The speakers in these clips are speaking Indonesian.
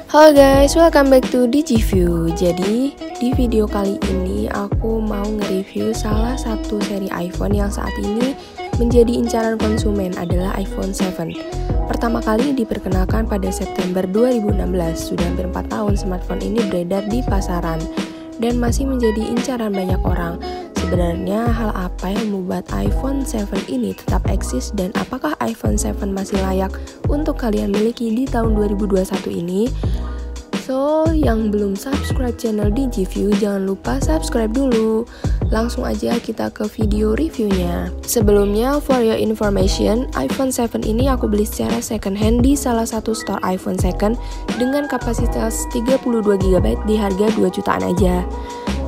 Halo guys, welcome back to DigiView. Jadi di video kali ini aku mau nge-review salah satu seri iPhone yang saat ini menjadi incaran konsumen, adalah iPhone 7. Pertama kali diperkenalkan pada September 2016. Sudah hampir 4 tahun smartphone ini beredar di pasaran dan masih menjadi incaran banyak orang. Sebenarnya hal apa yang membuat iPhone 7 ini tetap eksis dan apakah iPhone 7 masih layak untuk kalian miliki di tahun 2021 ini? So, yang belum subscribe channel DigiView jangan lupa subscribe dulu. Langsung aja kita ke video reviewnya. Sebelumnya, for your information, iPhone 7 ini aku beli secara second hand di salah satu store iPhone second dengan kapasitas 32GB di harga 2 jutaan aja.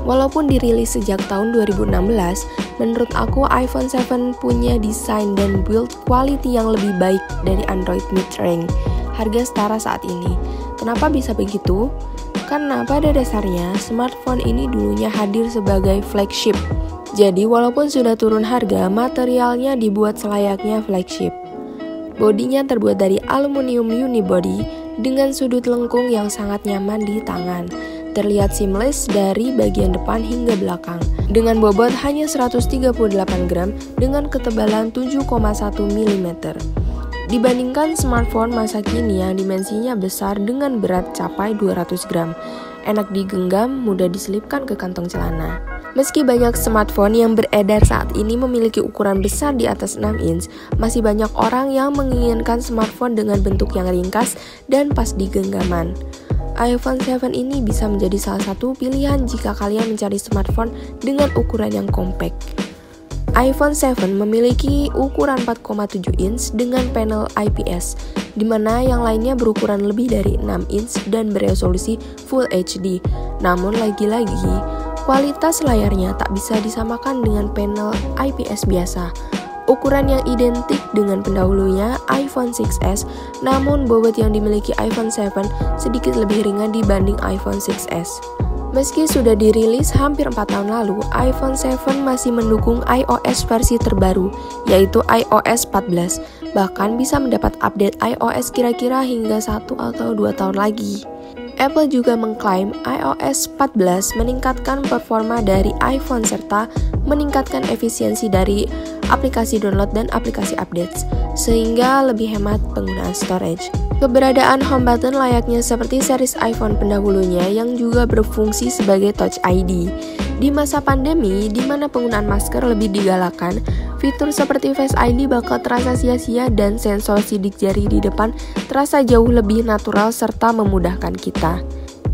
Walaupun dirilis sejak tahun 2016, menurut aku iPhone 7 punya desain dan build quality yang lebih baik dari Android mid-range. Harga setara saat ini. Kenapa bisa begitu? Karena pada dasarnya smartphone ini dulunya hadir sebagai flagship. Jadi walaupun sudah turun harga, materialnya dibuat selayaknya flagship. Bodinya terbuat dari aluminium unibody dengan sudut lengkung yang sangat nyaman di tangan. Terlihat seamless dari bagian depan hingga belakang. Dengan bobot hanya 138 gram dengan ketebalan 7,1 mm. Dibandingkan smartphone masa kini yang dimensinya besar dengan berat capai 200 gram. Enak digenggam, mudah diselipkan ke kantong celana. Meski banyak smartphone yang beredar saat ini memiliki ukuran besar di atas 6 inch, masih banyak orang yang menginginkan smartphone dengan bentuk yang ringkas dan pas di genggaman. iPhone 7 ini bisa menjadi salah satu pilihan jika kalian mencari smartphone dengan ukuran yang compact. iPhone 7 memiliki ukuran 4,7 inch dengan panel IPS, di mana yang lainnya berukuran lebih dari 6 inch dan beresolusi Full HD. Namun lagi-lagi, kualitas layarnya tak bisa disamakan dengan panel IPS biasa. Ukuran yang identik dengan pendahulunya iPhone 6s, namun bobot yang dimiliki iPhone 7 sedikit lebih ringan dibanding iPhone 6s. Meski sudah dirilis hampir 4 tahun lalu, iPhone 7 masih mendukung iOS versi terbaru, yaitu iOS 14. Bahkan bisa mendapat update iOS kira-kira hingga 1 atau 2 tahun lagi. Apple juga mengklaim iOS 14 meningkatkan performa dari iPhone serta meningkatkan efisiensi dari aplikasi download dan aplikasi updates, sehingga lebih hemat penggunaan storage. Keberadaan home button layaknya seperti series iPhone pendahulunya yang juga berfungsi sebagai Touch ID. Di masa pandemi, di mana penggunaan masker lebih digalakkan, fitur seperti Face ID bakal terasa sia-sia dan sensor sidik jari di depan terasa jauh lebih natural serta memudahkan kita.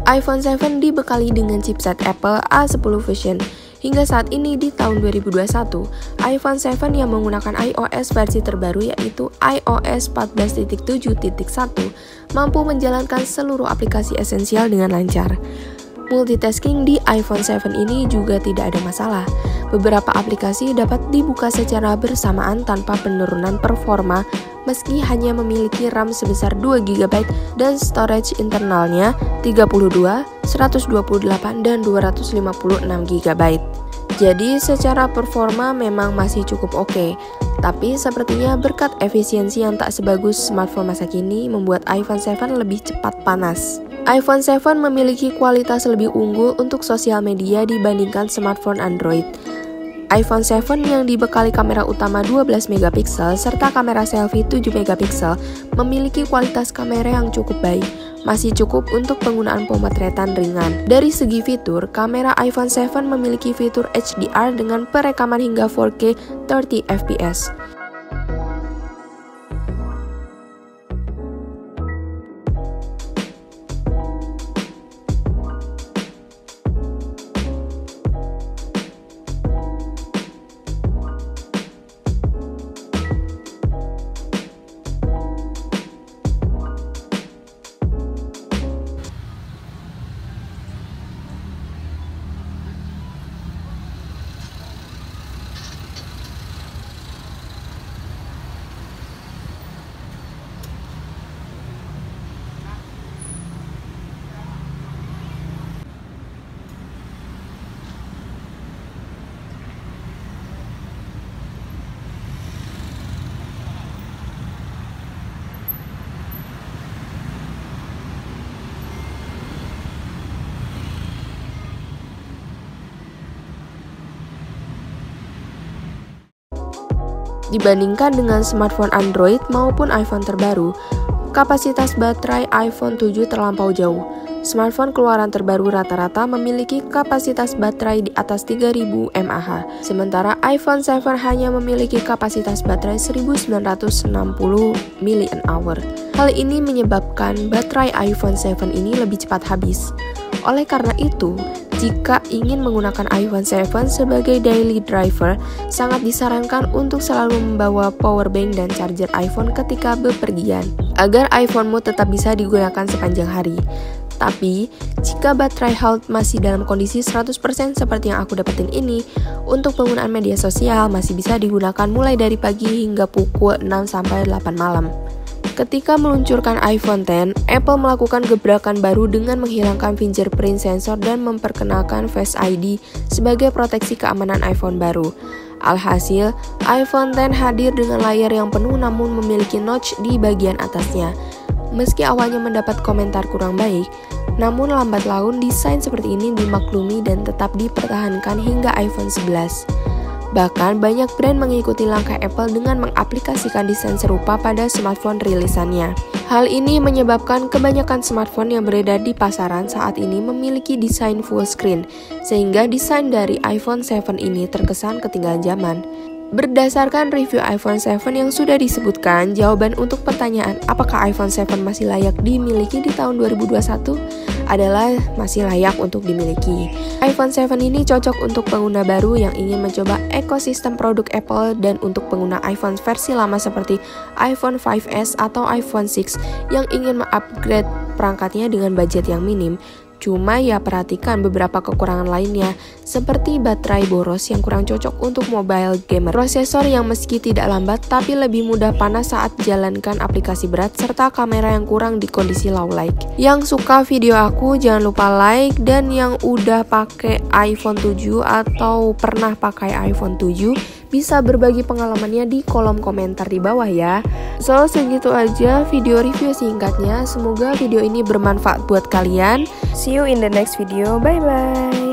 iPhone 7 dibekali dengan chipset Apple A10 Fusion. Hingga saat ini di tahun 2021, iPhone 7 yang menggunakan iOS versi terbaru yaitu iOS 14.7.1 mampu menjalankan seluruh aplikasi esensial dengan lancar. Multitasking di iPhone 7 ini juga tidak ada masalah. Beberapa aplikasi dapat dibuka secara bersamaan tanpa penurunan performa meski hanya memiliki RAM sebesar 2GB dan storage internalnya 32, 128, dan 256GB. Jadi secara performa memang masih cukup oke, tapi sepertinya berkat efisiensi yang tak sebagus smartphone masa kini membuat iPhone 7 lebih cepat panas. iPhone 7 memiliki kualitas lebih unggul untuk sosial media dibandingkan smartphone Android. iPhone 7 yang dibekali kamera utama 12MP serta kamera selfie 7MP memiliki kualitas kamera yang cukup baik, masih cukup untuk penggunaan pemotretan ringan. Dari segi fitur, kamera iPhone 7 memiliki fitur HDR dengan perekaman hingga 4K 30fps. Dibandingkan dengan smartphone Android maupun iPhone terbaru, kapasitas baterai iPhone 7 terlampau jauh. Smartphone keluaran terbaru rata-rata memiliki kapasitas baterai di atas 3000 mAh, sementara iPhone 7 hanya memiliki kapasitas baterai 1960 mAh. Hal ini menyebabkan baterai iPhone 7 ini lebih cepat habis. Oleh karena itu, jika ingin menggunakan iPhone 7 sebagai daily driver, sangat disarankan untuk selalu membawa power bank dan charger iPhone ketika bepergian, agar iPhone-mu tetap bisa digunakan sepanjang hari. Tapi, jika baterai health masih dalam kondisi 100% seperti yang aku dapetin ini, untuk penggunaan media sosial masih bisa digunakan mulai dari pagi hingga pukul 6-8 malam. Ketika meluncurkan iPhone X, Apple melakukan gebrakan baru dengan menghilangkan fingerprint sensor dan memperkenalkan Face ID sebagai proteksi keamanan iPhone baru. Alhasil, iPhone X hadir dengan layar yang penuh namun memiliki notch di bagian atasnya. Meski awalnya mendapat komentar kurang baik, namun lambat laun desain seperti ini dimaklumi dan tetap dipertahankan hingga iPhone 11. Bahkan banyak brand mengikuti langkah Apple dengan mengaplikasikan desain serupa pada smartphone rilisannya. Hal ini menyebabkan kebanyakan smartphone yang beredar di pasaran saat ini memiliki desain full screen, sehingga desain dari iPhone 7 ini terkesan ketinggalan zaman. Berdasarkan review iPhone 7 yang sudah disebutkan, jawaban untuk pertanyaan apakah iPhone 7 masih layak dimiliki di tahun 2021 adalah masih layak untuk dimiliki. iPhone 7 ini cocok untuk pengguna baru yang ingin mencoba ekosistem produk Apple dan untuk pengguna iPhone versi lama seperti iPhone 5S atau iPhone 6 yang ingin mengupgrade perangkatnya dengan budget yang minim. Cuma ya perhatikan beberapa kekurangan lainnya, seperti baterai boros yang kurang cocok untuk mobile gamer, prosesor yang meski tidak lambat tapi lebih mudah panas saat jalankan aplikasi berat, serta kamera yang kurang di kondisi low light. Yang suka video aku jangan lupa like, dan yang udah pakai iPhone 7 atau pernah pakai iPhone 7 bisa berbagi pengalamannya di kolom komentar di bawah ya. So, segitu aja video review singkatnya. Semoga video ini bermanfaat buat kalian. See you in the next video. Bye bye.